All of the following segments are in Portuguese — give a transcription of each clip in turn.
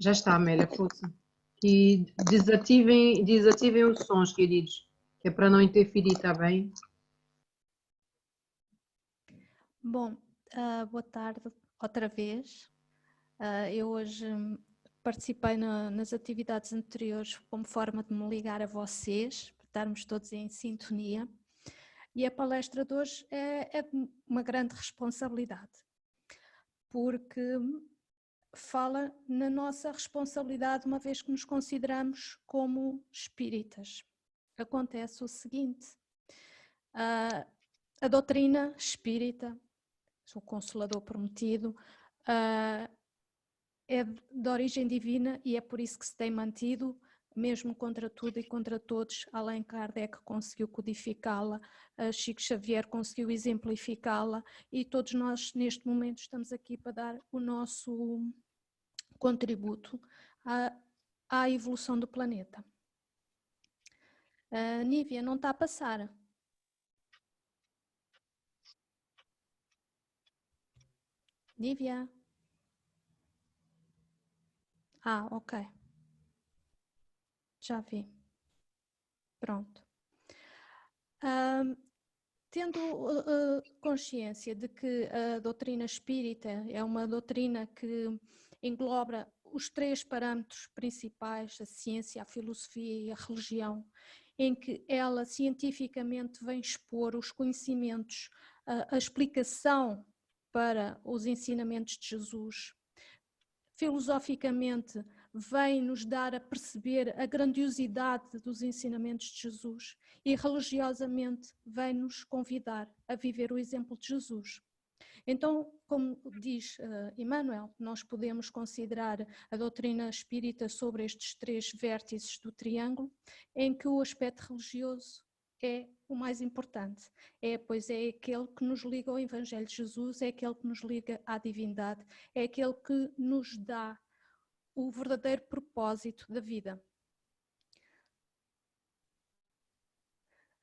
Já está, Amélia, força. E desativem os sons, queridos, que é para não interferir, está bem? Bom, boa tarde outra vez. Eu hoje participei nas atividades anteriores como forma de me ligar a vocês, para estarmos todos em sintonia. E a palestra de hoje é de uma grande responsabilidade, porque fala na nossa responsabilidade, uma vez que nos consideramos como espíritas. Acontece o seguinte: a doutrina espírita, o Consolador Prometido, é de origem divina e é por isso que se tem mantido, mesmo contra tudo e contra todos. Allan Kardec conseguiu codificá-la, Chico Xavier conseguiu exemplificá-la e todos nós neste momento estamos aqui para dar o nosso contributo à evolução do planeta. Nívia, não está a passar? Nívia? Ok. Já vi. Pronto. Tendo consciência de que a doutrina espírita é uma doutrina que engloba os 3 parâmetros principais, a ciência, a filosofia e a religião, em que ela cientificamente vem expor os conhecimentos, a explicação para os ensinamentos de Jesus, filosoficamente vem nos dar a perceber a grandiosidade dos ensinamentos de Jesus e religiosamente vem nos convidar a viver o exemplo de Jesus. Então, como diz Emmanuel, nós podemos considerar a doutrina espírita sobre estes 3 vértices do triângulo, em que o aspecto religioso é o mais importante, pois é aquele que nos liga ao Evangelho de Jesus, é aquele que nos liga à divindade, é aquele que nos dá o verdadeiro propósito da vida.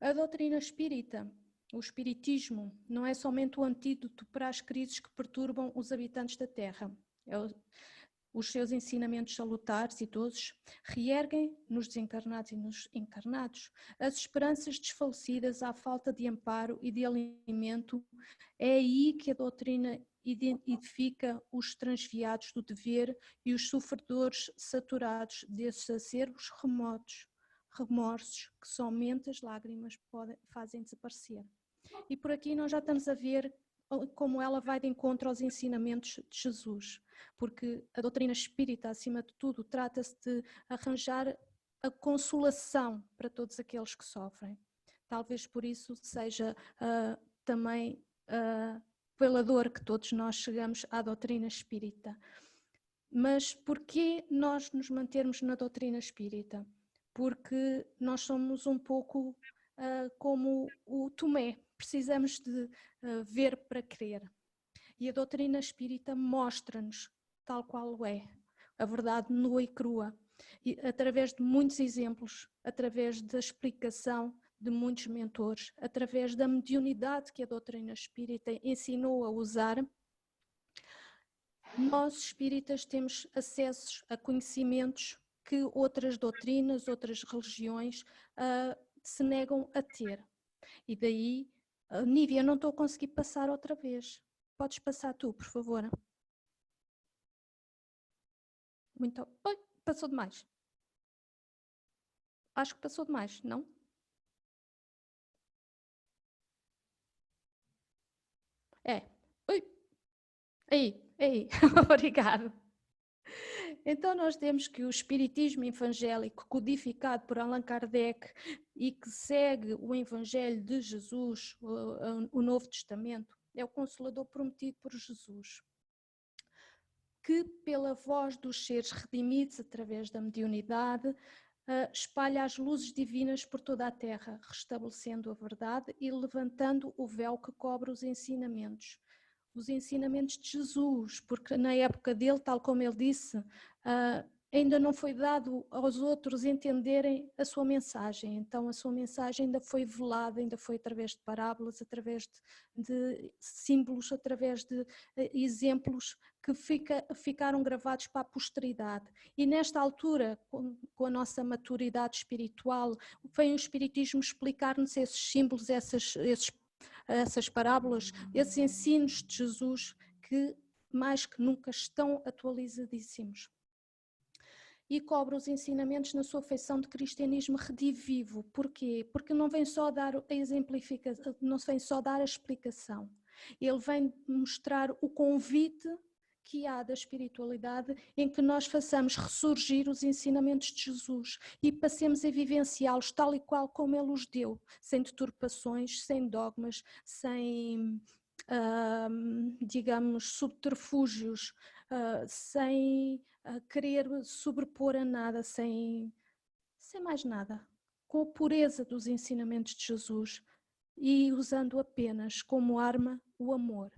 A doutrina espírita, o espiritismo, não é somente o antídoto para as crises que perturbam os habitantes da Terra. Os seus ensinamentos salutares e doces reerguem nos desencarnados e nos encarnados as esperanças desfalecidas à falta de amparo e de alimento. É aí que a doutrina edifica os transviados do dever e os sofredores saturados desses acervos remorsos que somente as lágrimas fazem desaparecer. E por aqui nós já estamos a ver como ela vai de encontro aos ensinamentos de Jesus, porque a doutrina espírita, acima de tudo, trata-se de arranjar a consolação para todos aqueles que sofrem. Talvez por isso seja também pela dor que todos nós chegamos à doutrina espírita. Mas porquê nós nos mantermos na doutrina espírita? Porque nós somos um pouco como o Tomé, precisamos de ver para crer. E a doutrina espírita mostra-nos tal qual é, a verdade nua e crua, e através de muitos exemplos, através da explicação de muitos mentores, através da mediunidade que a doutrina espírita ensinou a usar. Nós espíritas temos acesso a conhecimentos que outras doutrinas, outras religiões se negam a ter. E daí, Nívia, não estou a conseguir passar outra vez. Podes passar tu, por favor. Muito. Oi, passou demais. Acho que passou demais, não? Oi. Aí. Obrigado. Então nós temos que o espiritismo evangélico codificado por Allan Kardec e que segue o Evangelho de Jesus, o Novo Testamento, é o Consolador prometido por Jesus, que pela voz dos seres redimidos através da mediunidade espalha as luzes divinas por toda a terra, restabelecendo a verdade e levantando o véu que cobre os ensinamentos de Jesus, porque na época dele, tal como ele disse, ainda não foi dado aos outros entenderem a sua mensagem. Então a sua mensagem ainda foi velada, ainda foi através de parábolas, através de símbolos, através de exemplos que ficaram gravados para a posteridade. E nesta altura, com a nossa maturidade espiritual, vem o Espiritismo explicar-nos esses símbolos, essas parábolas, esses ensinos de Jesus que mais que nunca estão atualizadíssimos. E cobra os ensinamentos na sua feição de cristianismo redivivo. Porquê? Porque não vem só dar a exemplificação, não vem só dar a explicação. Ele vem mostrar o convite que há da espiritualidade em que nós façamos ressurgir os ensinamentos de Jesus e passemos a vivenciá-los tal e qual como Ele os deu, sem deturpações, sem dogmas, sem, digamos, subterfúgios, sem querer sobrepor a nada, sem mais nada, com a pureza dos ensinamentos de Jesus e usando apenas como arma o amor,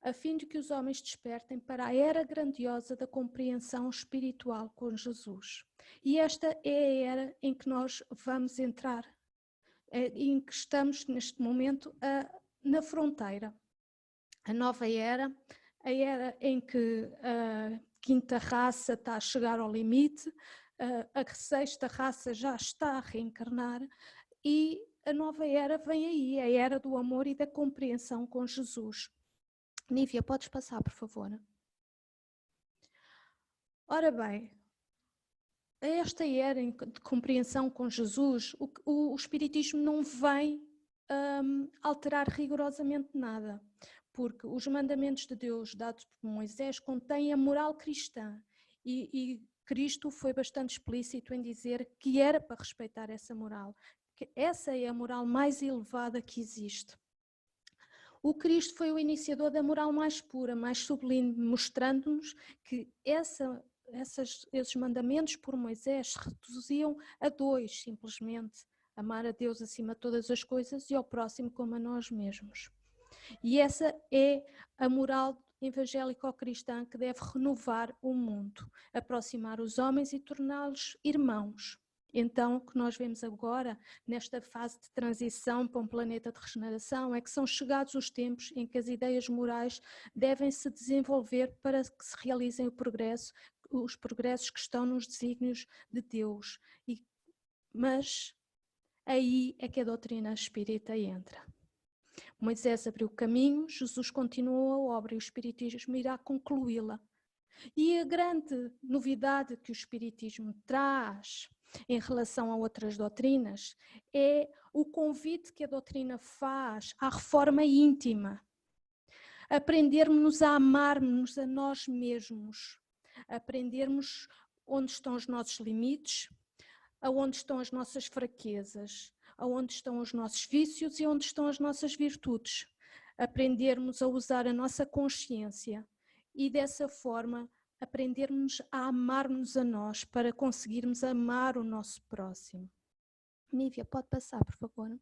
a fim de que os homens despertem para a era grandiosa da compreensão espiritual com Jesus. E esta é a era em que nós vamos entrar, em que estamos neste momento na fronteira. A nova era, a era em que a quinta raça está a chegar ao limite, a sexta raça já está a reencarnar e a nova era vem aí, a era do amor e da compreensão com Jesus. Nívia, podes passar, por favor? Ora bem, a esta era de compreensão com Jesus, o Espiritismo não vem alterar rigorosamente nada, porque os mandamentos de Deus dados por Moisés contêm a moral cristã e Cristo foi bastante explícito em dizer que era para respeitar essa moral, que essa é a moral mais elevada que existe. O Cristo foi o iniciador da moral mais pura, mais sublime, mostrando-nos que esses mandamentos por Moisés se reduziam a dois, simplesmente: amar a Deus acima de todas as coisas e ao próximo como a nós mesmos. E essa é a moral evangélico-cristã que deve renovar o mundo, aproximar os homens e torná-los irmãos. Então, o que nós vemos agora, nesta fase de transição para um planeta de regeneração, é que são chegados os tempos em que as ideias morais devem se desenvolver para que se realizem os progressos que estão nos desígnios de Deus. Mas aí é que a doutrina espírita entra. Moisés abriu o caminho, Jesus continuou a obra e o Espiritismo irá concluí-la. E a grande novidade que o Espiritismo traz em relação a outras doutrinas é o convite que a doutrina faz à reforma íntima. Aprendermos a amar-nos a nós mesmos, aprendermos onde estão os nossos limites, aonde estão as nossas fraquezas, aonde estão os nossos vícios e onde estão as nossas virtudes. Aprendermos a usar a nossa consciência e dessa forma aprendermos a amar-nos a nós para conseguirmos amar o nosso próximo. Nívia, pode passar, por favor.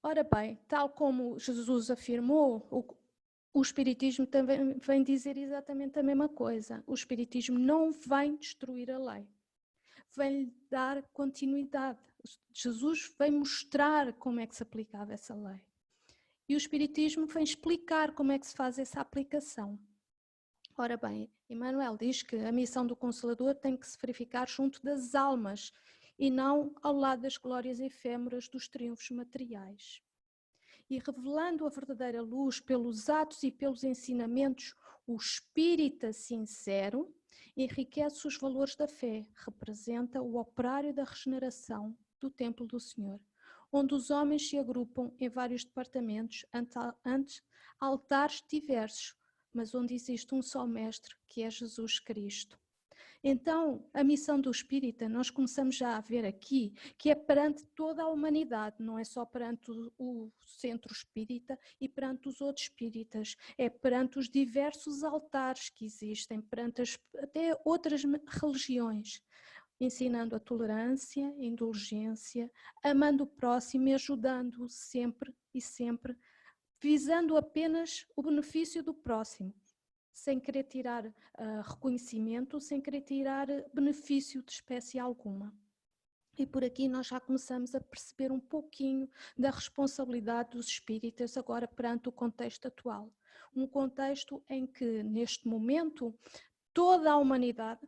Ora bem, tal como Jesus afirmou, o Espiritismo também vem dizer exatamente a mesma coisa. O Espiritismo não vem destruir a lei, vem dar continuidade. Jesus vem mostrar como é que se aplicava essa lei. E o Espiritismo vem explicar como é que se faz essa aplicação. Ora bem, Emmanuel diz que a missão do Consolador tem que se verificar junto das almas e não ao lado das glórias efêmeras dos triunfos materiais. E revelando a verdadeira luz pelos atos e pelos ensinamentos, o espírita sincero enriquece os valores da fé, representa o operário da regeneração do templo do Senhor, onde os homens se agrupam em vários departamentos ante altares diversos, mas onde existe um só mestre, que é Jesus Cristo. Então, a missão do espírita, nós começamos já a ver aqui, que é perante toda a humanidade, não é só perante o centro espírita e perante os outros espíritas, é perante os diversos altares que existem, perante até outras religiões. ensinando a tolerância, a indulgência, amando o próximo e ajudando-o sempre e sempre, visando apenas o benefício do próximo, sem querer tirar reconhecimento, sem querer tirar benefício de espécie alguma. E por aqui nós já começamos a perceber um pouquinho da responsabilidade dos espíritas agora perante o contexto atual. Um contexto em que, neste momento, toda a humanidade,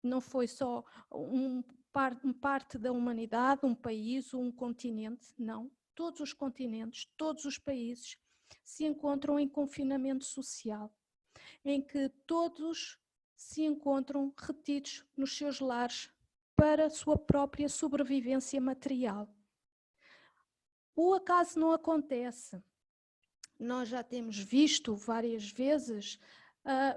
não foi só parte da humanidade, um país ou um continente, não. Todos os continentes, todos os países se encontram em confinamento social, em que todos se encontram retidos nos seus lares para a sua própria sobrevivência material. O acaso não acontece. Nós já temos visto várias vezes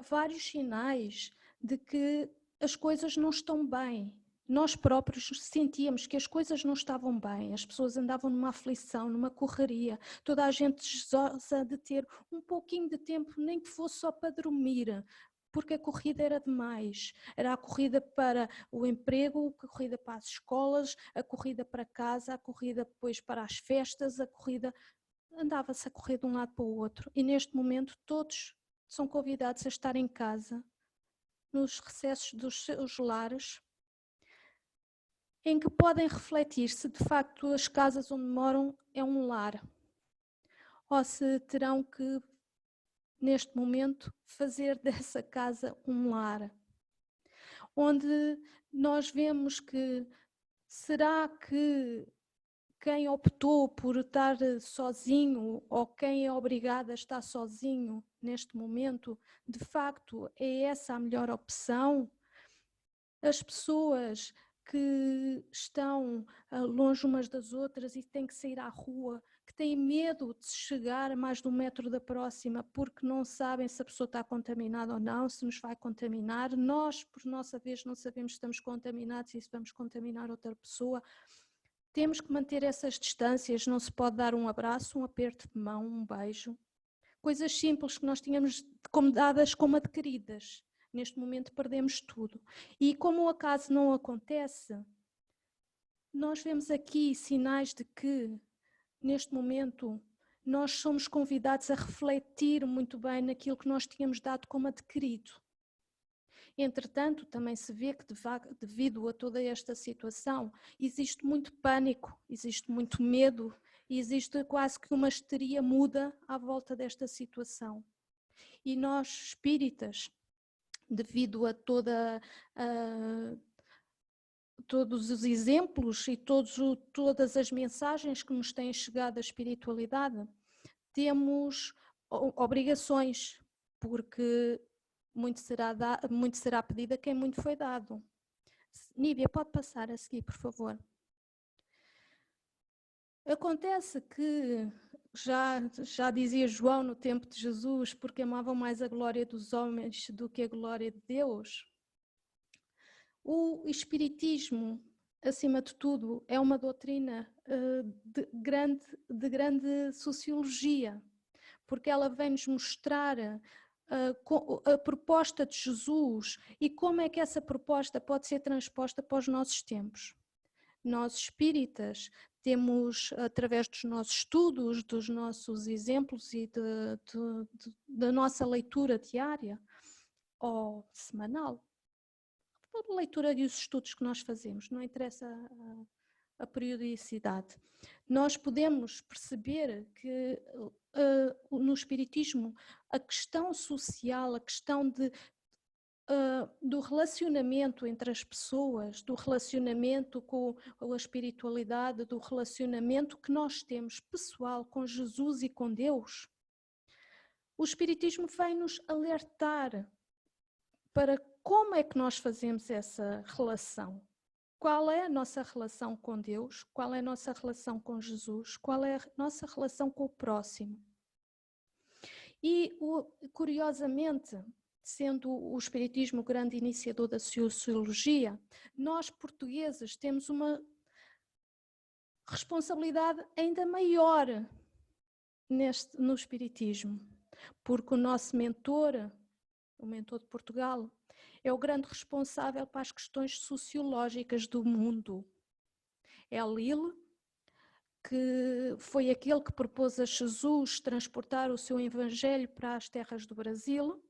vários sinais de que as coisas não estão bem. Nós próprios sentíamos que as coisas não estavam bem, as pessoas andavam numa aflição, numa correria, toda a gente desejosa de ter um pouquinho de tempo, nem que fosse só para dormir, porque a corrida era demais. Era a corrida para o emprego, a corrida para as escolas, a corrida para casa, a corrida depois para as festas, a corrida... Andava-se a correr de um lado para o outro. E neste momento todos são convidados a estar em casa, nos recessos dos seus lares, em que podem refletir se de facto as casas onde moram é um lar, ou se terão que, neste momento, fazer dessa casa um lar. Onde nós vemos que, será que quem optou por estar sozinho ou quem é obrigado a estar sozinho neste momento, de facto é essa a melhor opção? As pessoas que estão longe umas das outras e têm que sair à rua, que têm medo de chegar a mais de 1 metro da próxima porque não sabem se a pessoa está contaminada ou não, se nos vai contaminar. Nós, por nossa vez, não sabemos se estamos contaminados e se vamos contaminar outra pessoa. Temos que manter essas distâncias, não se pode dar um abraço, um aperto de mão, um beijo. Coisas simples que nós tínhamos como dadas como adquiridas. Neste momento perdemos tudo. E como o acaso não acontece, nós vemos aqui sinais de que, neste momento, nós somos convidados a refletir muito bem naquilo que nós tínhamos dado como adquirido. Entretanto, também se vê que devido a toda esta situação, existe muito pânico, existe muito medo e existe quase que uma histeria muda à volta desta situação. E nós, espíritas, devido a todos os exemplos e todas as mensagens que nos têm chegado da espiritualidade, temos obrigações, porque muito será pedido a quem muito foi dado. Nívia, pode passar a seguir, por favor. Acontece que, já dizia João no tempo de Jesus, porque amavam mais a glória dos homens do que a glória de Deus. O Espiritismo, acima de tudo, é uma doutrina de grande sociologia, porque ela vem-nos mostrar a proposta de Jesus e como é que essa proposta pode ser transposta para os nossos tempos. Nós espíritas temos, através dos nossos estudos, dos nossos exemplos e da nossa leitura diária ou semanal, a leitura e os estudos que nós fazemos, não interessa a periodicidade, nós podemos perceber que no Espiritismo a questão social, a questão do relacionamento entre as pessoas, do relacionamento com a espiritualidade, do relacionamento que nós temos pessoal com Jesus e com Deus, o Espiritismo vem-nos alertar para como é que nós fazemos essa relação. Qual é a nossa relação com Deus? Qual é a nossa relação com Jesus? Qual é a nossa relação com o próximo? E, curiosamente, sendo o Espiritismo o grande iniciador da sociologia, nós portugueses temos uma responsabilidade ainda maior no Espiritismo, porque o nosso mentor, o mentor de Portugal, É o grande responsável para as questões sociológicas do mundo. É Lille, que foi aquele que propôs a Jesus transportar o seu evangelho para as terras do Brasil.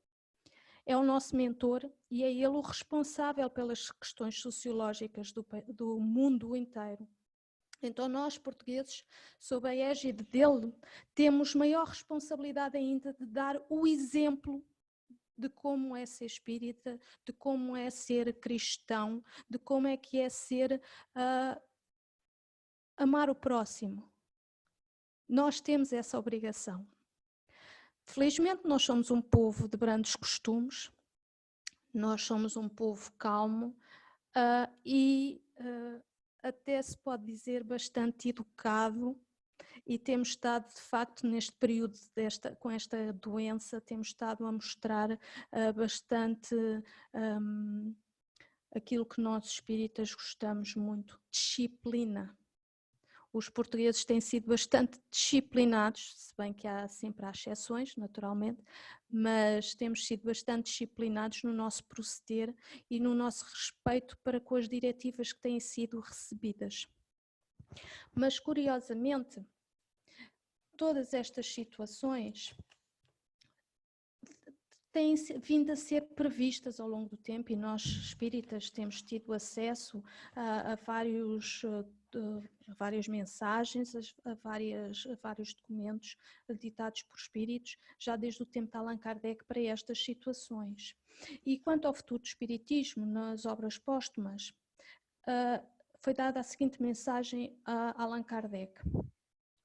É o nosso mentor e é ele o responsável pelas questões sociológicas do mundo inteiro. Então nós, portugueses, sob a égide dele, temos maior responsabilidade ainda de dar o exemplo de como é ser espírita, de como é ser cristão, de como é que é ser amar o próximo. Nós temos essa obrigação. Felizmente nós somos um povo de brandos costumes, nós somos um povo calmo e até se pode dizer bastante educado, e temos estado de facto neste período com esta doença, temos estado a mostrar bastante aquilo que nós espíritas gostamos muito, disciplina. Os portugueses têm sido bastante disciplinados, se bem que sempre há exceções, naturalmente, mas temos sido bastante disciplinados no nosso proceder e no nosso respeito para com as diretivas que têm sido recebidas. Mas, curiosamente, todas estas situações têm vindo a ser previstas ao longo do tempo e nós, espíritas, temos tido acesso a várias mensagens, a vários documentos ditados por espíritos, já desde o tempo de Allan Kardec para estas situações. E quanto ao futuro do espiritismo, nas obras póstumas, foi dada a seguinte mensagem a Allan Kardec.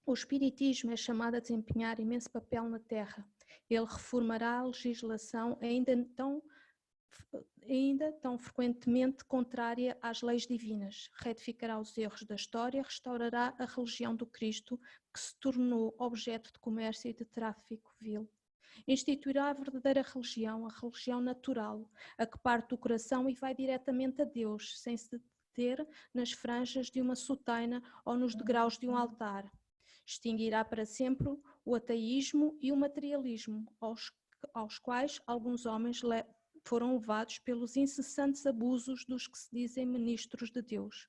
O espiritismo é chamado a desempenhar imenso papel na Terra. Ele reformará a legislação ainda tão frequentemente contrária às leis divinas, retificará os erros da história, restaurará a religião do Cristo, que se tornou objeto de comércio e de tráfico vil. Instituirá a verdadeira religião, a religião natural, a que parte do coração e vai diretamente a Deus, sem se deter nas franjas de uma sotaina ou nos degraus de um altar. Extinguirá para sempre o ateísmo e o materialismo, aos quais alguns homens foram levados pelos incessantes abusos dos que se dizem ministros de Deus.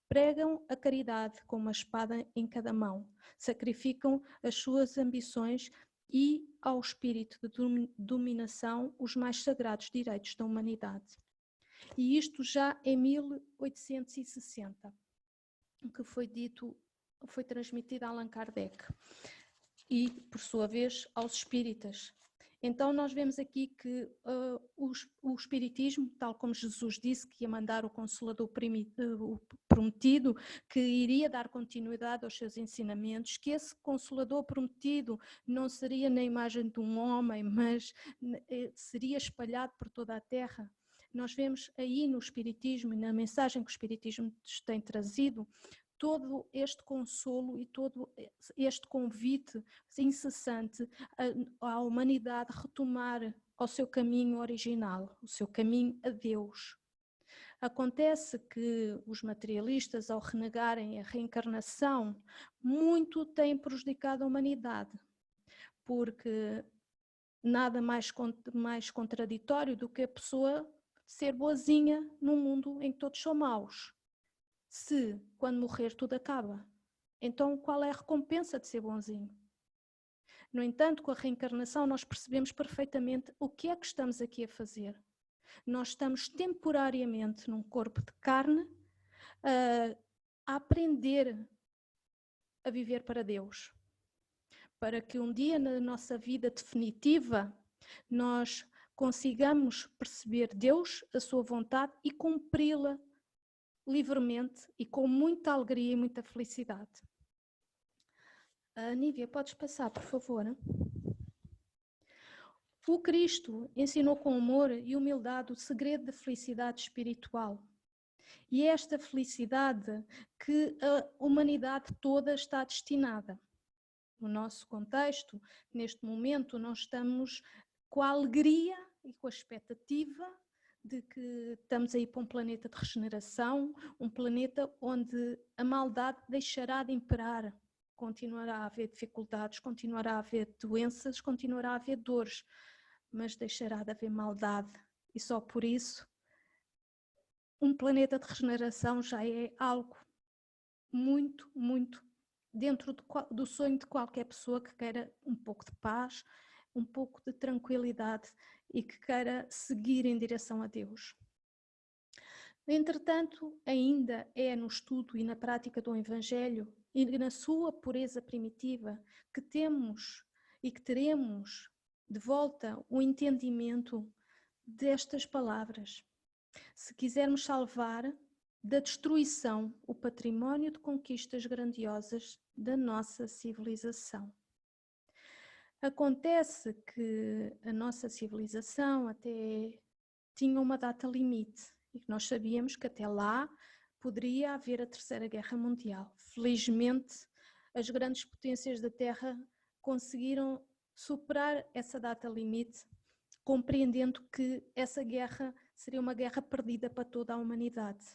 Pregam a caridade com uma espada em cada mão, sacrificam as suas ambições e ao espírito de dominação os mais sagrados direitos da humanidade. E isto já em 1860, que foi transmitido a Allan Kardec e, por sua vez, aos espíritas. Então nós vemos aqui que o espiritismo, tal como Jesus disse que ia mandar o Consolador prometido, que iria dar continuidade aos seus ensinamentos, que esse Consolador prometido não seria na imagem de um homem, mas seria espalhado por toda a terra. Nós vemos aí no espiritismo e na mensagem que o espiritismo tem trazido, todo este consolo e todo este convite incessante à humanidade retomar ao seu caminho original, o seu caminho a Deus. Acontece que os materialistas, ao renegarem a reencarnação, muito têm prejudicado a humanidade, porque nada mais contraditório do que a pessoa ser boazinha num mundo em que todos são maus. Se, quando morrer, tudo acaba, então qual é a recompensa de ser bonzinho? No entanto, com a reencarnação nós percebemos perfeitamente o que é que estamos aqui a fazer. Nós estamos temporariamente num corpo de carne a aprender a viver para Deus. Para que um dia na nossa vida definitiva nós consigamos perceber Deus, a sua vontade e cumpri-la livremente e com muita alegria e muita felicidade. Nívia, podes passar, por favor? O Cristo ensinou com amor e humildade o segredo da felicidade espiritual. E é esta felicidade que a humanidade toda está destinada. No nosso contexto, neste momento, nós estamos com a alegria e com a expectativa de que estamos aí para um planeta de regeneração, um planeta onde a maldade deixará de imperar. Continuará a haver dificuldades, continuará a haver doenças, continuará a haver dores, mas deixará de haver maldade e só por isso um planeta de regeneração já é algo muito, muito dentro do sonho de qualquer pessoa que queira um pouco de paz, um pouco de tranquilidade e que queira seguir em direção a Deus. Entretanto, ainda é no estudo e na prática do Evangelho e na sua pureza primitiva que temos e que teremos de volta o entendimento destas palavras. Se quisermos salvar da destruição o património de conquistas grandiosas da nossa civilização. Acontece que a nossa civilização até tinha uma data limite e que nós sabíamos que até lá poderia haver a Terceira Guerra Mundial. Felizmente, as grandes potências da Terra conseguiram superar essa data limite, compreendendo que essa guerra seria uma guerra perdida para toda a humanidade.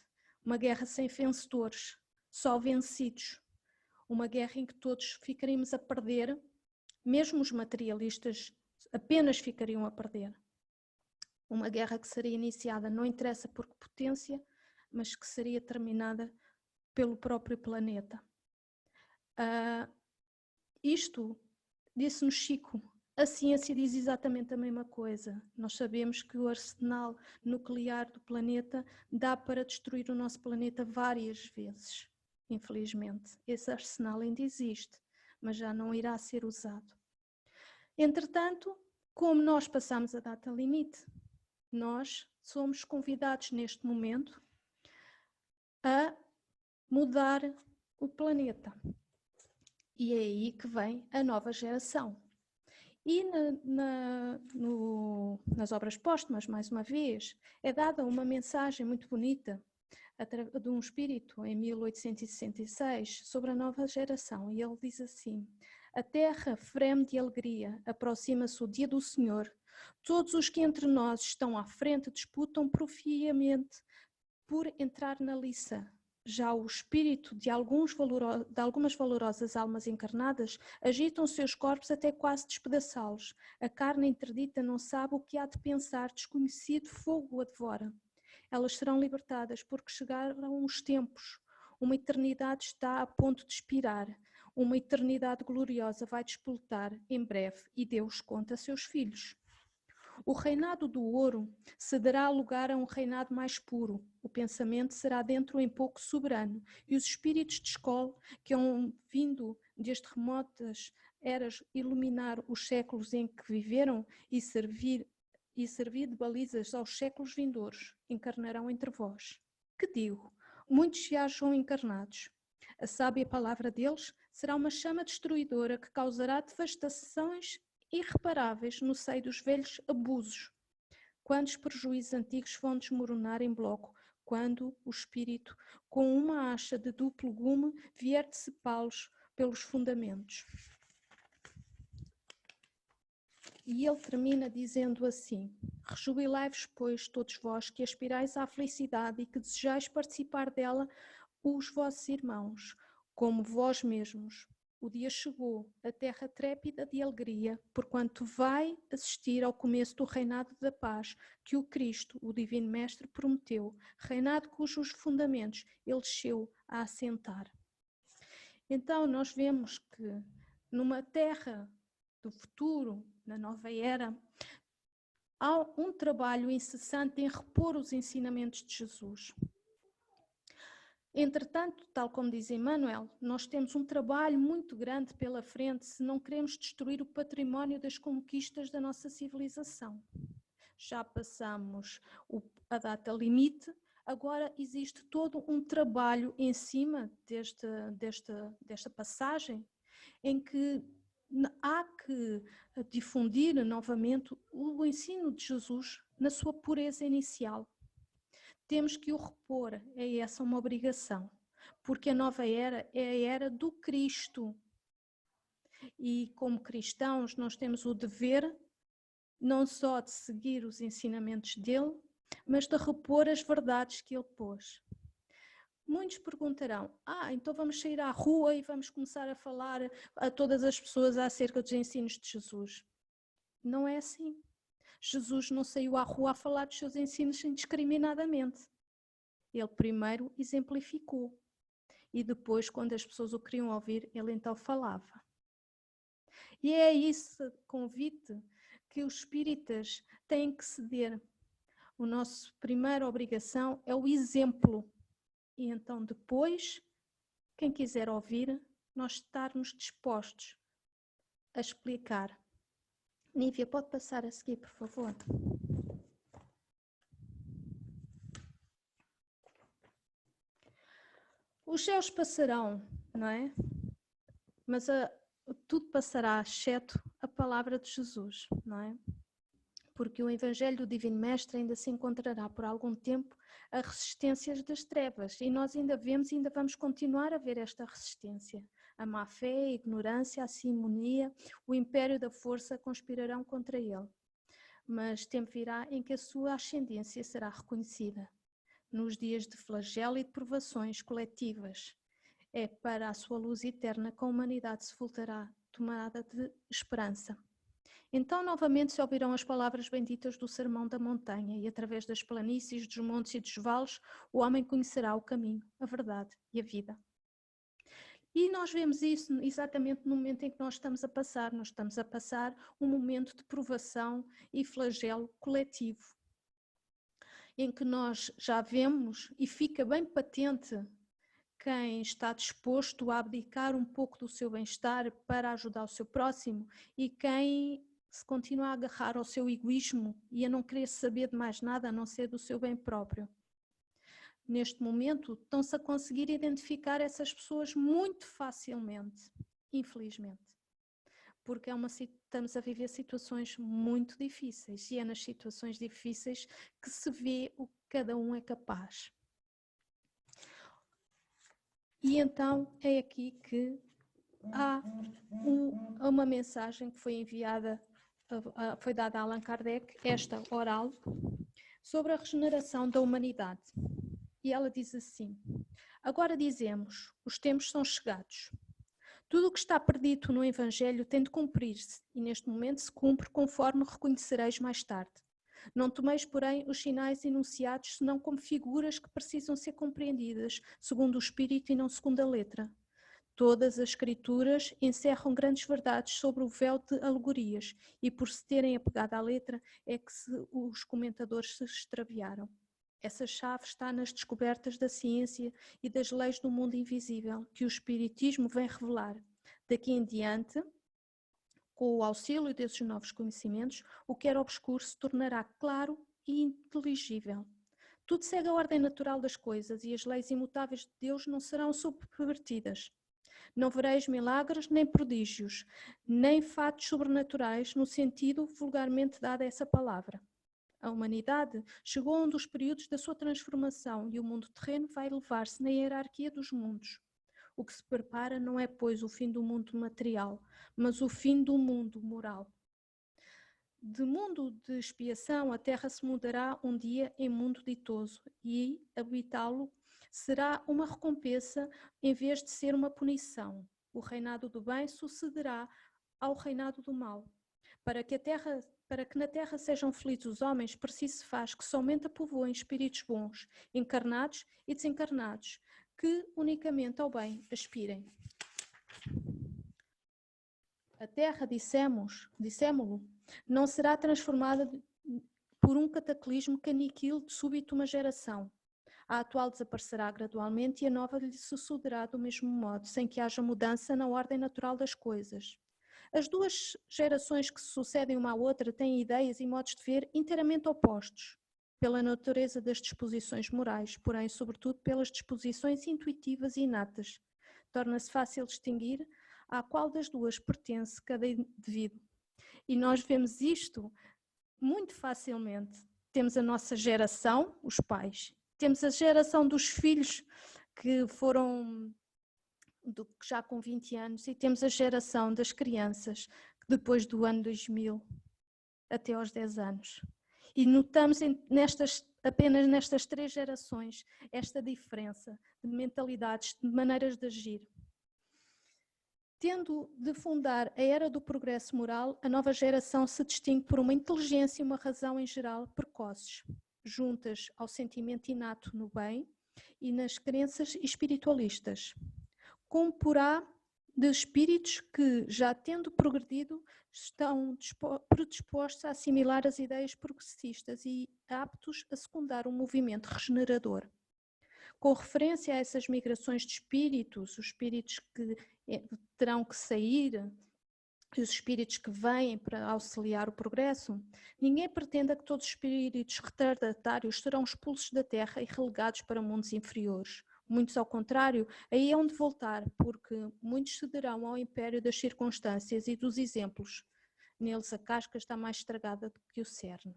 Uma guerra sem vencedores, só vencidos. Uma guerra em que todos ficaríamos a perder, mesmo os materialistas apenas ficariam a perder. Uma guerra que seria iniciada, não interessa por que potência, mas que seria terminada pelo próprio planeta. Isto, disse-nos Chico, a ciência diz exatamente a mesma coisa. Nós sabemos que o arsenal nuclear do planeta dá para destruir o nosso planeta várias vezes, infelizmente. Esse arsenal ainda existe, mas já não irá ser usado. Entretanto, como nós passamos a data limite, nós somos convidados neste momento a mudar o planeta. E é aí que vem a nova geração. E nas obras póstumas, mais uma vez, é dada uma mensagem muito bonita de um espírito em 1866 sobre a nova geração. E ele diz assim: a terra freme de alegria, aproxima-se o dia do Senhor. Todos os que entre nós estão à frente disputam profiamente por entrar na liça. Já o espírito de algumas valorosas almas encarnadas agitam seus corpos até quase despedaçá-los. A carne interdita não sabe o que há de pensar, desconhecido fogo a devora. Elas serão libertadas porque chegaram os tempos. Uma eternidade está a ponto de expirar. Uma eternidade gloriosa vai despoltar em breve e Deus conta a seus filhos. O reinado do ouro cederá lugar a um reinado mais puro. O pensamento será dentro em pouco soberano e os espíritos de escola que hão vindo desde remotas eras iluminar os séculos em que viveram e servir de balizas aos séculos vindouros, encarnarão entre vós. Que digo? Muitos já acham encarnados. A sábia palavra deles será uma chama destruidora que causará devastações irreparáveis no seio dos velhos abusos. Quantos prejuízos antigos vão desmoronar em bloco, quando o espírito, com uma acha de duplo gume, vier decepá-los pelos fundamentos. E ele termina dizendo assim: rejubilai-vos, pois, todos vós que aspirais à felicidade e que desejais participar dela, os vossos irmãos, como vós mesmos. O dia chegou, a terra trépida de alegria, porquanto vai assistir ao começo do reinado da paz que o Cristo, o Divino Mestre, prometeu, reinado cujos fundamentos ele desceu a assentar. Então nós vemos que numa terra do futuro, na nova era, há um trabalho incessante em repor os ensinamentos de Jesus. Entretanto, tal como diz Emmanuel, nós temos um trabalho muito grande pela frente se não queremos destruir o património das conquistas da nossa civilização. Já passamos a data limite, agora existe todo um trabalho em cima desta passagem em que há que difundir novamente o ensino de Jesus na sua pureza inicial. Temos que o repor, é essa uma obrigação, porque a nova era é a era do Cristo. E como cristãos nós temos o dever não só de seguir os ensinamentos dele, mas de repor as verdades que ele pôs. Muitos perguntarão, então vamos sair à rua e vamos começar a falar a todas as pessoas acerca dos ensinos de Jesus. Não é assim. Jesus não saiu à rua a falar dos seus ensinos indiscriminadamente. Ele primeiro exemplificou e depois, quando as pessoas o queriam ouvir, ele então falava. E é esse convite que os espíritas têm que ceder. A nossa primeira obrigação é o exemplo. E então depois, quem quiser ouvir, nós estarmos dispostos a explicar. Nívia, pode passar a seguir, por favor? Os céus passarão, não é? Mas tudo passará, exceto a palavra de Jesus, não é? Porque o Evangelho do Divino Mestre ainda se encontrará por algum tempo a resistências das trevas. E nós ainda vemos e ainda vamos continuar a ver esta resistência. A má-fé, a ignorância, a simonia, o império da força conspirarão contra ele. Mas tempo virá em que a sua ascendência será reconhecida. Nos dias de flagelo e de provações coletivas. É para a sua luz eterna que a humanidade se voltará tomada de esperança. Então novamente se ouvirão as palavras benditas do Sermão da Montanha e através das planícies, dos montes e dos vales o homem conhecerá o caminho, a verdade e a vida. E nós vemos isso exatamente no momento em que nós estamos a passar. Nós estamos a passar um momento de provação e flagelo coletivo, em que nós já vemos e fica bem patente quem está disposto a abdicar um pouco do seu bem-estar para ajudar o seu próximo e quem se continua a agarrar ao seu egoísmo e a não querer saber de mais nada a não ser do seu bem próprio. Neste momento, estão-se a conseguir identificar essas pessoas muito facilmente, infelizmente. Porque estamos a viver situações muito difíceis e é nas situações difíceis que se vê o que cada um é capaz. E então é aqui que há uma mensagem que foi enviada, foi dada a Allan Kardec, esta oral, sobre a regeneração da humanidade. E ela diz assim: agora dizemos, os tempos são chegados. Tudo o que está perdido no Evangelho tem de cumprir-se, e neste momento se cumpre conforme reconhecereis mais tarde. Não tomeis, porém, os sinais enunciados senão como figuras que precisam ser compreendidas segundo o espírito e não segundo a letra. Todas as escrituras encerram grandes verdades sobre o véu de alegorias e por se terem apegado à letra é que os comentadores se extraviaram. Essa chave está nas descobertas da ciência e das leis do mundo invisível que o espiritismo vem revelar. Daqui em diante, com o auxílio desses novos conhecimentos, o que era obscuro se tornará claro e inteligível. Tudo segue a ordem natural das coisas e as leis imutáveis de Deus não serão subvertidas. Não vereis milagres nem prodígios, nem fatos sobrenaturais no sentido vulgarmente dado a essa palavra. A humanidade chegou a um dos períodos da sua transformação e o mundo terreno vai elevar-se na hierarquia dos mundos. O que se prepara não é, pois, o fim do mundo material, mas o fim do mundo moral. De mundo de expiação, a terra se mudará um dia em mundo ditoso e habitá-lo será uma recompensa em vez de ser uma punição. O reinado do bem sucederá ao reinado do mal. Para que na terra sejam felizes os homens, preciso se faz que somente a povoem espíritos bons, encarnados e desencarnados, que unicamente ao bem aspirem. A terra, dissemo-lo, não será transformada por um cataclismo que aniquile de súbito uma geração. A atual desaparecerá gradualmente e a nova lhe sucederá do mesmo modo, sem que haja mudança na ordem natural das coisas. As duas gerações que se sucedem uma à outra têm ideias e modos de ver inteiramente opostos, pela natureza das disposições morais, porém, sobretudo, pelas disposições intuitivas e inatas. Torna-se fácil distinguir à qual das duas pertence cada indivíduo. E nós vemos isto muito facilmente. Temos a nossa geração, os pais, temos a geração dos filhos que foram já com 20 anos e temos a geração das crianças depois do ano 2000 até aos 10 anos. E notamos apenas nestas 3 gerações esta diferença de mentalidades, de maneiras de agir. Tendo de fundar a era do progresso moral, a nova geração se distingue por uma inteligência e uma razão em geral precoces, juntas ao sentimento inato no bem e nas crenças espiritualistas. Comporá de espíritos que, já tendo progredido, estão predispostos a assimilar as ideias progressistas e aptos a secundar um movimento regenerador. Com referência a essas migrações de espíritos, os espíritos que terão que sair, os espíritos que vêm para auxiliar o progresso, ninguém pretenda que todos os espíritos retardatários serão expulsos da Terra e relegados para mundos inferiores. Muitos, ao contrário, aí é onde voltar, porque muitos cederão ao império das circunstâncias e dos exemplos. Neles a casca está mais estragada do que o cerne.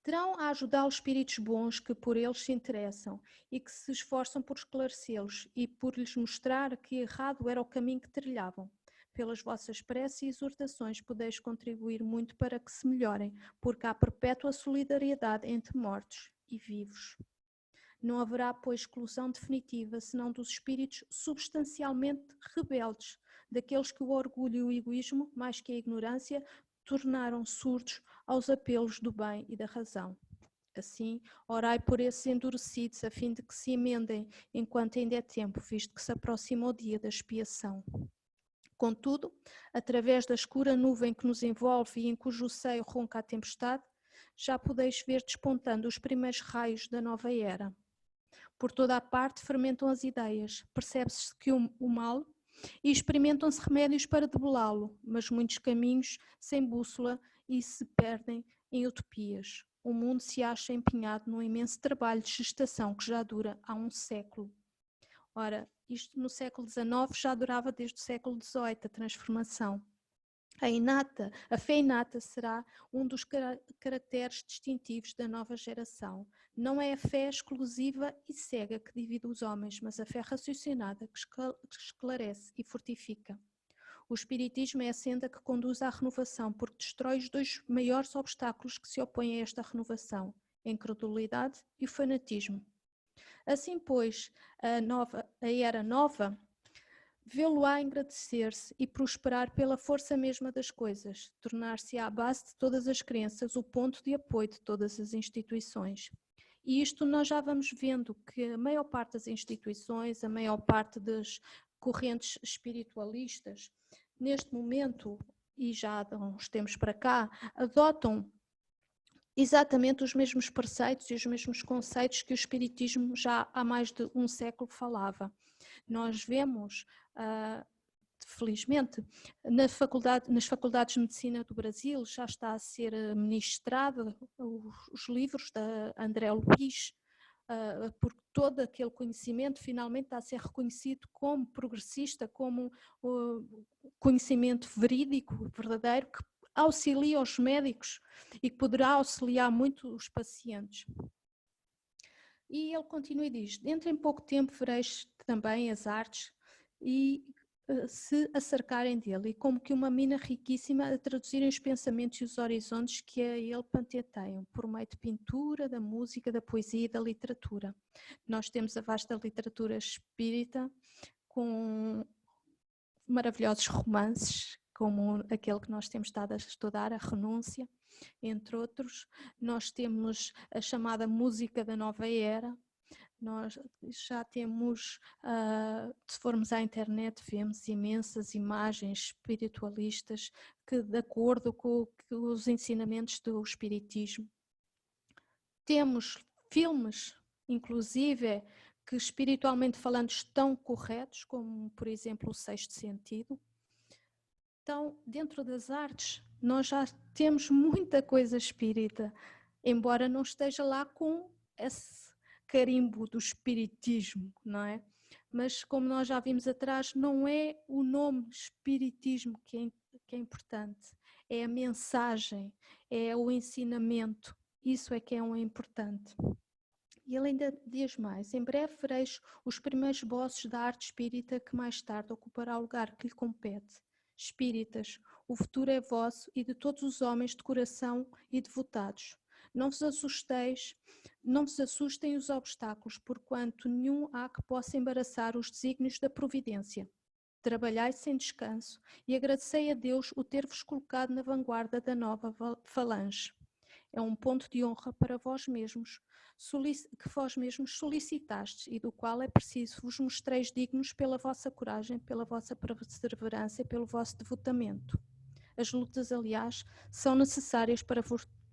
Terão a ajudar os espíritos bons que por eles se interessam e que se esforçam por esclarecê-los e por lhes mostrar que errado era o caminho que trilhavam. Pelas vossas preces e exortações podeis contribuir muito para que se melhorem, porque há perpétua solidariedade entre mortos e vivos. Não haverá, pois, exclusão definitiva, senão dos espíritos substancialmente rebeldes, daqueles que o orgulho e o egoísmo, mais que a ignorância, tornaram surdos aos apelos do bem e da razão. Assim, orai por esses endurecidos, a fim de que se emendem enquanto ainda é tempo, visto que se aproxima o dia da expiação. Contudo, através da escura nuvem que nos envolve e em cujo seio ronca a tempestade, já podeis ver despontando os primeiros raios da nova era. Por toda a parte fermentam as ideias, percebe-se que o mal e experimentam-se remédios para debelá-lo, mas muitos caminhos sem bússola e se perdem em utopias. O mundo se acha empenhado num imenso trabalho de gestação que já dura há um século. Ora, isto no século XIX já durava desde o século XVIII, a transformação. A fé inata será um dos caracteres distintivos da nova geração. Não é a fé exclusiva e cega que divide os homens, mas a fé raciocinada que esclarece e fortifica. O espiritismo é a senda que conduz à renovação, porque destrói os dois maiores obstáculos que se opõem a esta renovação, a incredulidade e o fanatismo. Assim, pois, a era nova vê-lo-á engrandecer-se e prosperar pela força mesma das coisas, tornar-se à base de todas as crenças, o ponto de apoio de todas as instituições. E isto nós já vamos vendo que a maior parte das instituições, a maior parte das correntes espiritualistas, neste momento, e já há uns tempos para cá, adotam exatamente os mesmos preceitos e os mesmos conceitos que o espiritismo já há mais de um século falava. Nós vemos, felizmente, nas faculdades de medicina do Brasil já está a ser ministrado os livros da André Luiz, porque todo aquele conhecimento finalmente está a ser reconhecido como progressista, como conhecimento verídico, verdadeiro, que auxilia os médicos e que poderá auxiliar muito os pacientes. E ele continua e diz: dentro em pouco tempo vereis também as artes e se acercarem dele, e como que uma mina riquíssima a traduzirem os pensamentos e os horizontes que a ele panteteiam, por meio de pintura, da música, da poesia e da literatura. Nós temos a vasta literatura espírita, com maravilhosos romances, como aquele que nós temos estado a estudar, A Renúncia, entre outros. Nós temos a chamada música da nova era. Nós já temos, se formos à internet, vemos imensas imagens espiritualistas que, de acordo com os ensinamentos do espiritismo. Temos filmes, inclusive, que espiritualmente falando estão corretos, como, por exemplo, O Sexto Sentido. Então, dentro das artes, nós já temos muita coisa espírita, embora não esteja lá com esse carimbo do espiritismo, não é? Mas, como nós já vimos atrás, não é o nome espiritismo que é importante, é a mensagem, é o ensinamento, isso é que é o importante. E ele ainda diz mais: em breve vereis os primeiros bosses da arte espírita que mais tarde ocupará o lugar que lhe compete. Espíritas, o futuro é vosso e de todos os homens de coração e devotados. Não vos assusteis, não vos assustem os obstáculos, porquanto nenhum há que possa embaraçar os desígnios da providência. Trabalhai sem descanso e agradecei a Deus o ter-vos colocado na vanguarda da nova falange. É um ponto de honra para vós mesmos, que vós mesmos solicitastes e do qual é preciso vos mostreis dignos pela vossa coragem, pela vossa perseverança e pelo vosso devotamento. As lutas, aliás, são necessárias para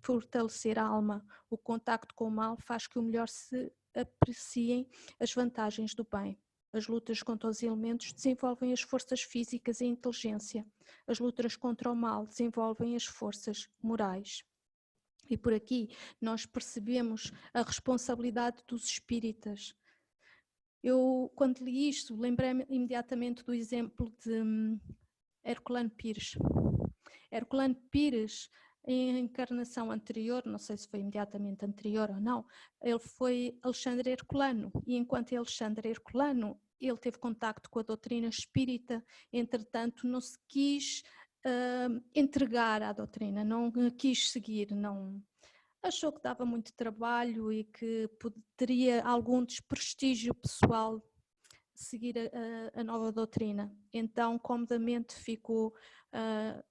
fortalecer a alma. O contacto com o mal faz que o melhor se apreciem as vantagens do bem. As lutas contra os elementos desenvolvem as forças físicas e a inteligência. As lutas contra o mal desenvolvem as forças morais. E por aqui nós percebemos a responsabilidade dos espíritas. Eu, quando li isto, lembrei-me imediatamente do exemplo de Herculano Pires. Herculano Pires, em encarnação anterior, não sei se foi imediatamente anterior ou não, ele foi Alexandre Herculano, e enquanto Alexandre Herculano, ele teve contacto com a doutrina espírita, entretanto não se quis entregar à doutrina, não quis seguir, não achou que dava muito trabalho e que teria algum desprestígio pessoal seguir a nova doutrina. Então, comodamente ficou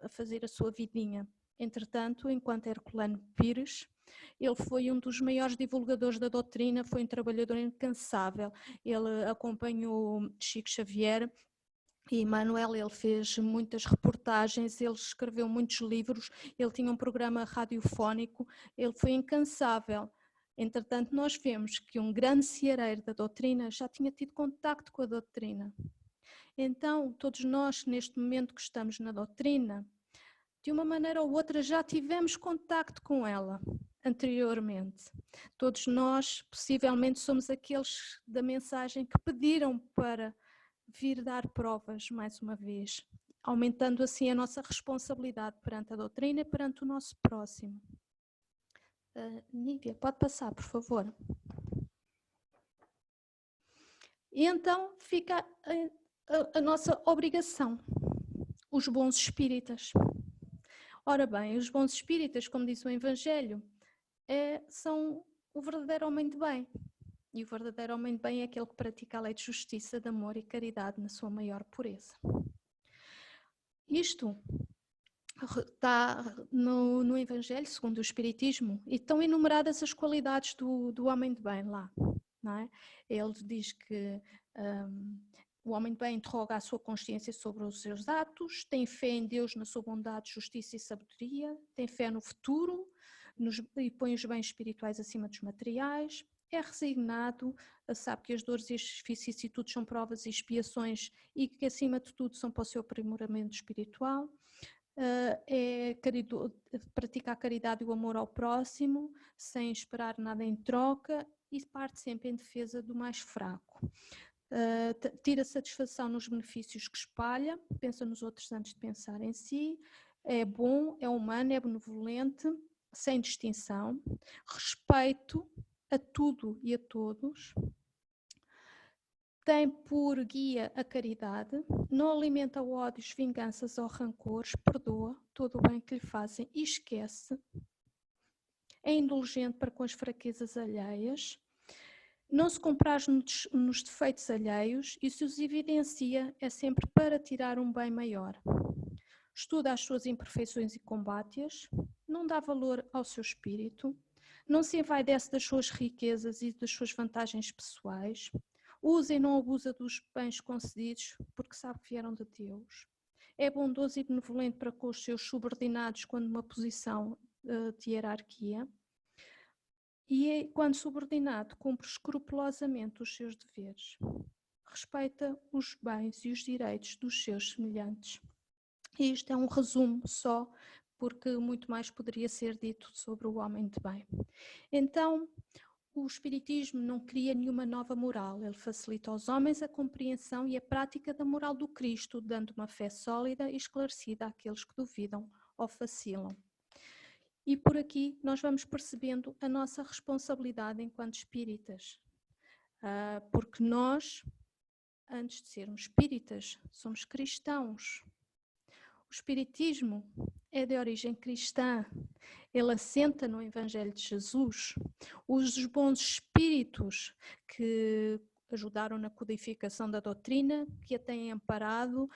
a fazer a sua vidinha. Entretanto, enquanto Herculano Pires, ele foi um dos maiores divulgadores da doutrina, foi um trabalhador incansável. Ele acompanhou Chico Xavier e Manuel, ele fez muitas reportagens, ele escreveu muitos livros, ele tinha um programa radiofónico, ele foi incansável. Entretanto, nós vemos que um grande seareiro da doutrina já tinha tido contacto com a doutrina. Então, todos nós, neste momento que estamos na doutrina, de uma maneira ou outra já tivemos contacto com ela anteriormente. Todos nós, possivelmente, somos aqueles da mensagem que pediram para vir dar provas mais uma vez, aumentando assim a nossa responsabilidade perante a doutrina e perante o nosso próximo. Nívia, pode passar, por favor. E então fica a nossa obrigação, os bons espíritas. Ora bem, os bons espíritas, como diz o Evangelho, são o verdadeiro homem de bem. E o verdadeiro homem de bem é aquele que pratica a lei de justiça, de amor e caridade na sua maior pureza. Isto está no Evangelho, segundo o Espiritismo, e estão enumeradas as qualidades do homem de bem lá. Não é? Ele diz que o homem de bem interroga a sua consciência sobre os seus atos, tem fé em Deus, na sua bondade, justiça e sabedoria, tem fé no futuro e põe os bens espirituais acima dos materiais, é resignado, sabe que as dores e as vicissitudes são provas e expiações e que acima de tudo são para o seu aprimoramento espiritual, pratica a caridade e o amor ao próximo, sem esperar nada em troca e parte sempre em defesa do mais fraco. Tira satisfação nos benefícios que espalha, pensa nos outros antes de pensar em si, é bom, é humano, é benevolente, sem distinção, respeito a tudo e a todos, tem por guia a caridade, não alimenta ódios, vinganças ou rancores, perdoa todo o bem que lhe fazem e esquece, é indulgente para com as fraquezas alheias, não se compraz nos defeitos alheios e se os evidencia é sempre para tirar um bem maior. Estuda as suas imperfeições e combate-as, não dá valor ao seu espírito, não se envaidece das suas riquezas e das suas vantagens pessoais, usa e não abusa dos bens concedidos porque sabe que vieram de Deus. É bondoso e benevolente para com os seus subordinados quando numa posição de hierarquia. E, quando subordinado, cumpre escrupulosamente os seus deveres. Respeita os bens e os direitos dos seus semelhantes. E isto é um resumo só, porque muito mais poderia ser dito sobre o homem de bem. Então, o Espiritismo não cria nenhuma nova moral, ele facilita aos homens a compreensão e a prática da moral do Cristo, dando uma fé sólida e esclarecida àqueles que duvidam ou vacilam. E por aqui nós vamos percebendo a nossa responsabilidade enquanto espíritas, porque nós, antes de sermos espíritas, somos cristãos. O espiritismo é de origem cristã, ele assenta no Evangelho de Jesus. Os bons espíritos que ajudaram na codificação da doutrina, que a têm amparado,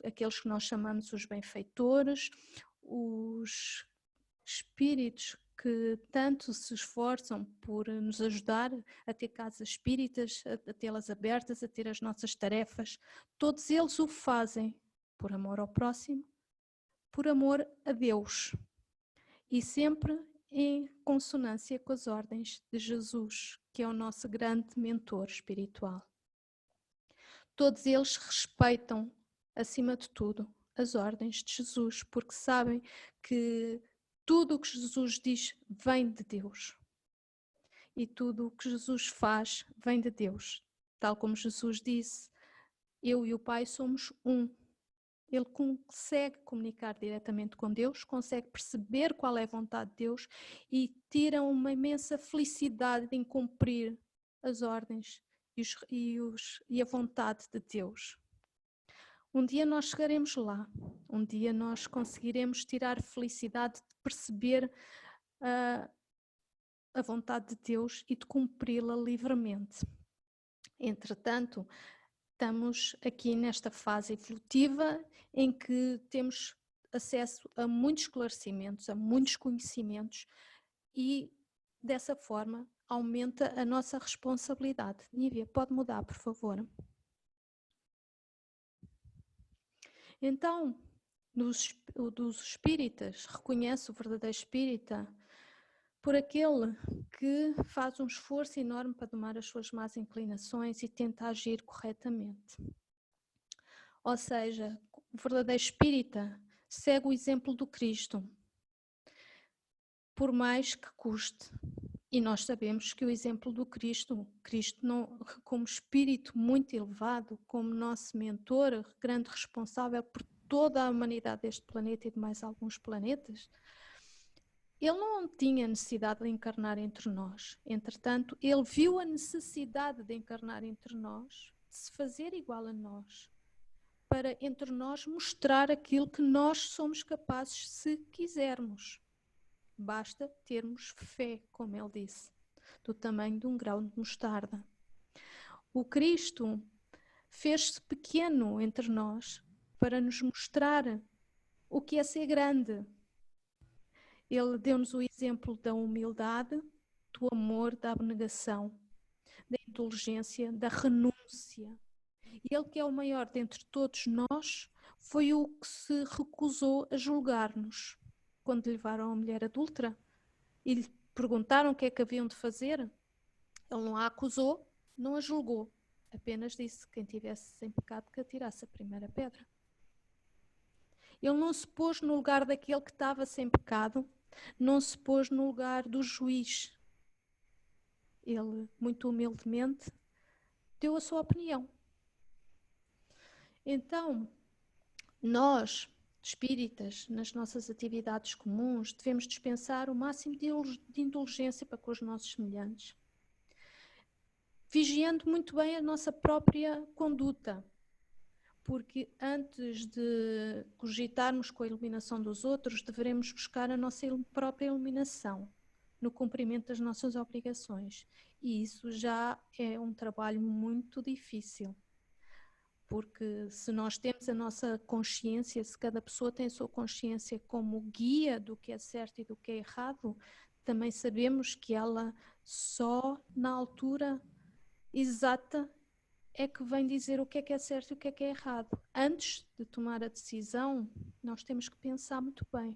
aqueles que nós chamamos os benfeitores, os espíritos que tanto se esforçam por nos ajudar a ter casas espíritas, a tê-las abertas, a ter as nossas tarefas. Todos eles o fazem por amor ao próximo, por amor a Deus e sempre em consonância com as ordens de Jesus, que é o nosso grande mentor espiritual. Todos eles respeitam, acima de tudo, as ordens de Jesus, porque sabem que tudo o que Jesus diz vem de Deus. E tudo o que Jesus faz vem de Deus. Tal como Jesus disse, eu e o Pai somos um. Ele consegue comunicar diretamente com Deus, consegue perceber qual é a vontade de Deus e tira uma imensa felicidade em cumprir as ordens e a vontade de Deus. Um dia nós chegaremos lá, um dia nós conseguiremos tirar felicidade de perceber a vontade de Deus e de cumpri-la livremente. Entretanto, estamos aqui nesta fase evolutiva em que temos acesso a muitos esclarecimentos, a muitos conhecimentos e, dessa forma, aumenta a nossa responsabilidade. Nívia, pode mudar, por favor? Então, dos espíritas, reconhece o verdadeiro espírita por aquele que faz um esforço enorme para domar as suas más inclinações e tenta agir corretamente. Ou seja, o verdadeiro espírita segue o exemplo do Cristo, por mais que custe. E nós sabemos que o exemplo do Cristo não, como espírito muito elevado, como nosso mentor, grande responsável por toda a humanidade deste planeta e de mais alguns planetas, ele não tinha necessidade de encarnar entre nós. Entretanto, ele viu a necessidade de encarnar entre nós, de se fazer igual a nós, para entre nós mostrar aquilo que nós somos capazes se quisermos. Basta termos fé, como ele disse, do tamanho de um grão de mostarda. O Cristo fez-se pequeno entre nós para nos mostrar o que é ser grande. Ele deu-nos o exemplo da humildade, do amor, da abnegação, da indulgência, da renúncia. E ele, que é o maior dentre todos nós, foi o que se recusou a julgar-nos. Quando levaram a mulher adúltera e lhe perguntaram o que é que haviam de fazer, ele não a acusou, não a julgou. Apenas disse que quem tivesse sem pecado que atirasse a primeira pedra. Ele não se pôs no lugar daquele que estava sem pecado, não se pôs no lugar do juiz. Ele, muito humildemente, deu a sua opinião. Então, nós, espíritas, nas nossas atividades comuns, devemos dispensar o máximo de indulgência para com os nossos semelhantes, vigiando muito bem a nossa própria conduta, porque antes de cogitarmos com a iluminação dos outros, deveremos buscar a nossa própria iluminação no cumprimento das nossas obrigações. E isso já é um trabalho muito difícil. Porque se nós temos a nossa consciência, se cada pessoa tem a sua consciência como guia do que é certo e do que é errado, também sabemos que ela só na altura exata é que vem dizer o que é certo e o que é errado. Antes de tomar a decisão, nós temos que pensar muito bem.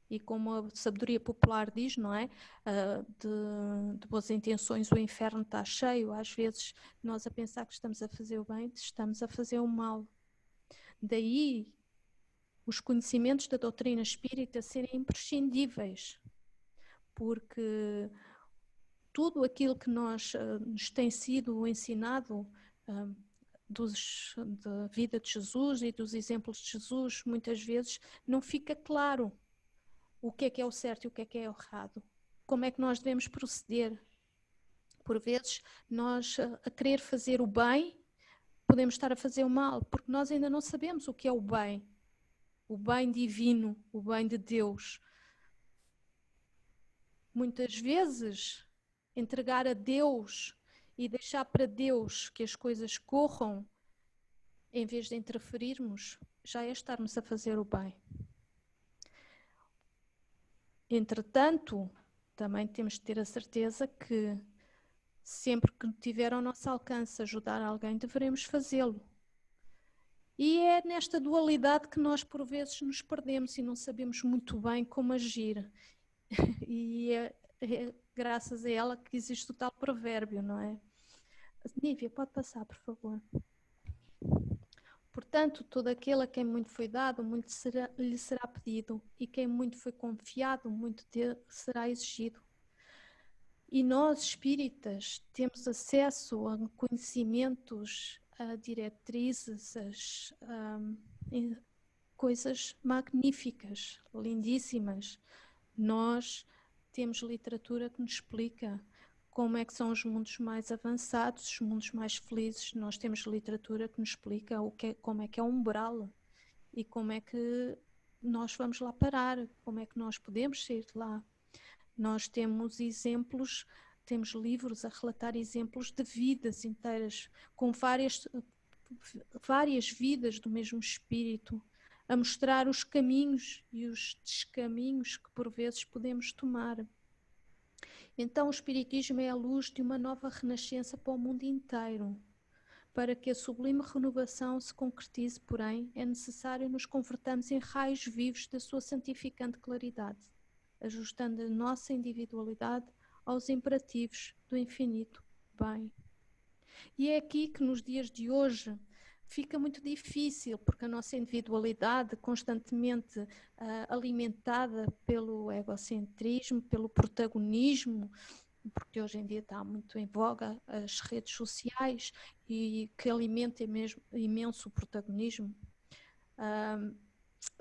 E como a sabedoria popular diz, não é? De boas intenções o inferno está cheio. Às vezes nós a pensar que estamos a fazer o bem, estamos a fazer o mal. Daí os conhecimentos da doutrina espírita serem imprescindíveis, porque tudo aquilo que nos tem sido ensinado da vida de Jesus e dos exemplos de Jesus, muitas vezes não fica claro o que é o certo e o que é o errado. Como é que nós devemos proceder? Por vezes, nós a querer fazer o bem, podemos estar a fazer o mal, porque nós ainda não sabemos o que é o bem divino, o bem de Deus. Muitas vezes, entregar a Deus e deixar para Deus que as coisas corram, em vez de interferirmos, já é estarmos a fazer o bem. Entretanto, também temos de ter a certeza que sempre que tiver ao nosso alcance ajudar alguém, devemos fazê-lo. E é nesta dualidade que nós por vezes nos perdemos e não sabemos muito bem como agir. E é graças a ela que existe o tal provérbio, não é? Nívia, pode passar, por favor. Portanto, todo aquele a quem muito foi dado, muito lhe será pedido, e quem muito foi confiado, muito será exigido. E nós, espíritas, temos acesso a conhecimentos, a diretrizes, coisas magníficas, lindíssimas. Nós temos literatura que nos explica como é que são os mundos mais avançados, os mundos mais felizes. Nós temos literatura que nos explica como é que é o umbral e como é que nós vamos lá parar, como é que nós podemos sair de lá. Nós temos exemplos, temos livros a relatar exemplos de vidas inteiras, com várias vidas do mesmo espírito, a mostrar os caminhos e os descaminhos que por vezes podemos tomar. Então o Espiritismo é a luz de uma nova renascença para o mundo inteiro. Para que a sublime renovação se concretize, porém, é necessário nos convertermos em raios vivos da sua santificante claridade, ajustando a nossa individualidade aos imperativos do infinito bem. E é aqui que nos dias de hoje fica muito difícil, porque a nossa individualidade, constantemente alimentada pelo egocentrismo, pelo protagonismo, porque hoje em dia está muito em voga as redes sociais e que alimenta mesmo imenso protagonismo,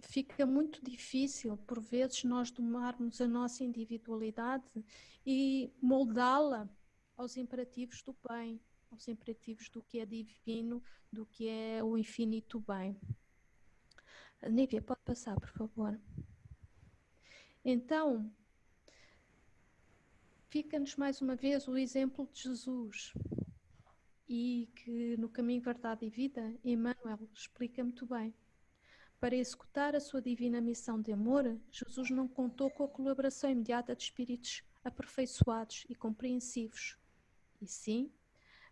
fica muito difícil, por vezes, nós domarmos a nossa individualidade e moldá-la aos imperativos do bem, aos imperativos do que é divino, do que é o infinito bem. Nívia, pode passar, por favor. Então, fica-nos mais uma vez o exemplo de Jesus, e que no Caminho, Verdade e Vida, Emmanuel explica muito bem. Para executar a sua divina missão de amor, Jesus não contou com a colaboração imediata de espíritos aperfeiçoados e compreensivos, e sim,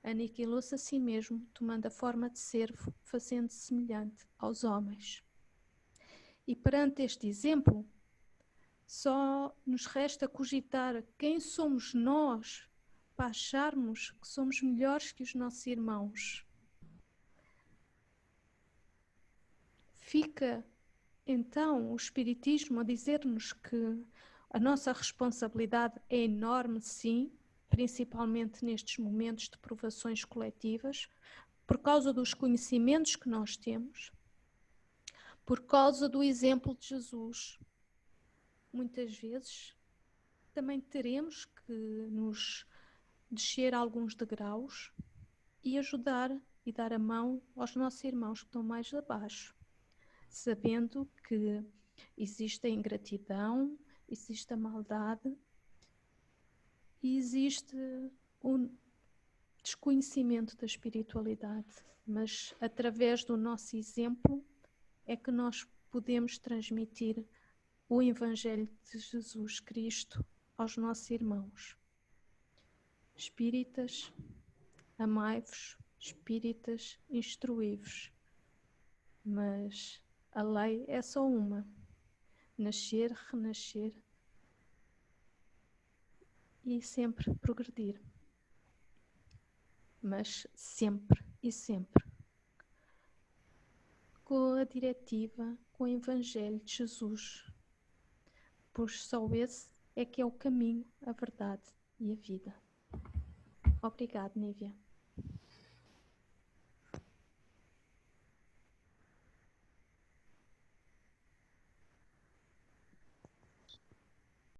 aniquilou-se a si mesmo, tomando a forma de servo, fazendo-se semelhante aos homens. E perante este exemplo, só nos resta cogitar quem somos nós para acharmos que somos melhores que os nossos irmãos. Fica então o Espiritismo a dizer-nos que a nossa responsabilidade é enorme, sim, principalmente nestes momentos de provações coletivas, por causa dos conhecimentos que nós temos, por causa do exemplo de Jesus. Muitas vezes também teremos que nos descer alguns degraus e ajudar e dar a mão aos nossos irmãos que estão mais abaixo, sabendo que existe a ingratidão, existe a maldade e existe o desconhecimento da espiritualidade, mas através do nosso exemplo é que nós podemos transmitir o Evangelho de Jesus Cristo aos nossos irmãos. Espíritas, amai-vos, espíritas, instruí-vos. Mas a lei é só uma: nascer, renascer e sempre progredir. Mas sempre e sempre com a diretiva, com o Evangelho de Jesus, pois só esse é que é o caminho, a verdade e a vida. Obrigada, Nívia.